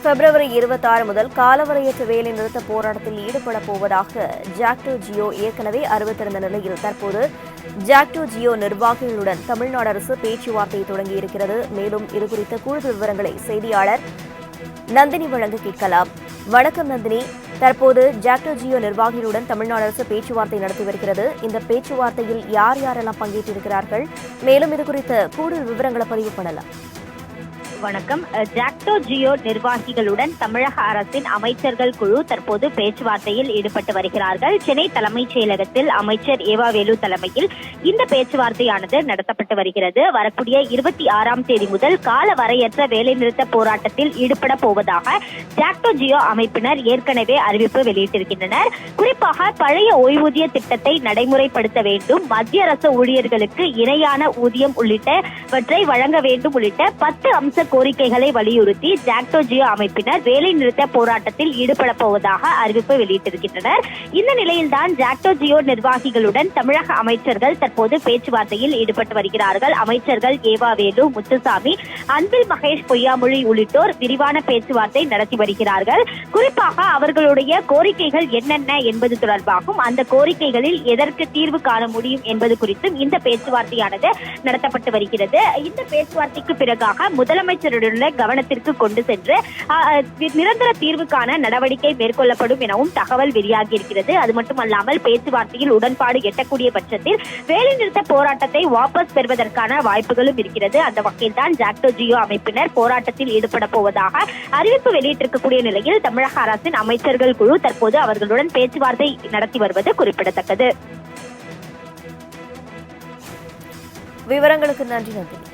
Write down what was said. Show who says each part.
Speaker 1: பிப்ரவரி 26 முதல் காலவரையற்ற வேலை நிறுத்த போராட்டத்தில் ஈடுபட போவதாக ஜாக்டோ ஜியோ ஏற்கனவே அறிவித்திருந்த நிலையில் தற்போது ஜாக்டோ ஜியோ நிர்வாகிகளுடன் தமிழ்நாடு அரசு பேச்சுவார்த்தை தொடங்கியிருக்கிறது. மேலும் இதுகுறித்த கூடுதல் விவரங்களை செய்தியாளர் நந்தினி வழங்க கேட்கலாம். வணக்கம் நந்தினி. தற்போது ஜாக்டோ ஜியோ நிர்வாகிகளுடன் தமிழ்நாடு அரசு பேச்சுவார்த்தை நடத்தி வருகிறது. இந்த பேச்சுவார்த்தையில் யார் யாரெல்லாம் பங்கேற்றிருக்கிறார்கள், மேலும் இதுகுறித்த கூடுதல் விவரங்களை பதிவு பண்ணலாம்.
Speaker 2: வணக்கம். ஜாக்டோ ஜியோ நிர்வாகிகளுடன் தமிழக அரசின் அமைச்சர்கள் குழு தற்போது பேச்சுவார்த்தையில் ஈடுபட்டு வருகிறார்கள். சென்னை தலைமைச் செயலகத்தில் அமைச்சர் ஏவா வேலு தலைமையில் இந்த பேச்சுவார்த்தையானது நடத்தப்பட்டு வருகிறது. வரக்கூடிய 26ஆம் தேதி முதல் கால வரையற்ற வேலைநிறுத்த போராட்டத்தில் ஈடுபட போவதாக ஜாக்டோ ஜியோ அமைப்பினர் ஏற்கனவே அறிவிப்பு வெளியிட்டிருக்கின்றனர். குறிப்பாக பழைய ஓய்வூதிய திட்டத்தை நடைமுறைப்படுத்த வேண்டும், மத்திய அரசு ஊழியர்களுக்கு இணையான ஊதியம் உள்ளிட்டவற்றை வழங்க வேண்டும் உள்ளிட்ட 10 அம்ச கோரிக்கைகளை வலியுறுத்தி ஜாக்டோ ஜியோ அமைப்பினர் வேலை நிறுத்த போராட்டத்தில் ஈடுபட போவதாக அறிவிப்பு வெளியிட்டிருக்கின்றனர். இந்த நிலையில்தான் ஜாக்டோ ஜியோ நிர்வாகிகளுடன் தமிழக அமைச்சர்கள் தற்போது பேச்சுவார்த்தையில் ஈடுபட்டு வருகிறார்கள். அமைச்சர்கள் ஏவா வேலு, முத்துசாமி, அன்பில் மகேஷ் பொய்யாமொழி உள்ளிட்டோர் விரிவான பேச்சுவார்த்தை நடத்தி வருகிறார்கள். குறிப்பாக அவர்களுடைய கோரிக்கைகள் என்னென்ன என்பது தொடர்பாகவும் அந்த கோரிக்கைகளில் எதற்கு தீர்வு காண முடியும் என்பது குறித்தும் இந்த பேச்சுவார்த்தையானது நடத்தப்பட்டு வருகிறது. இந்த பேச்சுவார்த்தைக்கு பிறகாக முதலமைச்சருடைய கவனத்திற்கு கொண்டு சென்று நிரந்தர தீர்வுக்கான நடவடிக்கை மேற்கொள்ளப்படும் எனவும் தகவல் வெளியாகி இருக்கிறது. அது மட்டுமல்லாமல் பேச்சுவார்த்தையில் உடன்பாடு எட்டக்கூடிய பட்சத்தில் வேலைநிறுத்த போராட்டத்தை வாபஸ் பெறுவதற்கான வாய்ப்புகளும் இருக்கிறது. அந்த வகையில் தான் ஜாக்டோ ஜியோ அமைப்பினர் போராட்டத்தில் ஈடுபட போவதாக அறிவிப்பு வெளியிட்டிருக்கக்கூடிய நிலையில் தமிழக அரசின் அமைச்சர்கள் குழு தற்போது அவர்களுடன் பேச்சுவார்த்தை நடத்தி வருவது குறிப்பிடத்தக்கது.
Speaker 1: விவரங்களுக்கு நன்றி நந்தினி.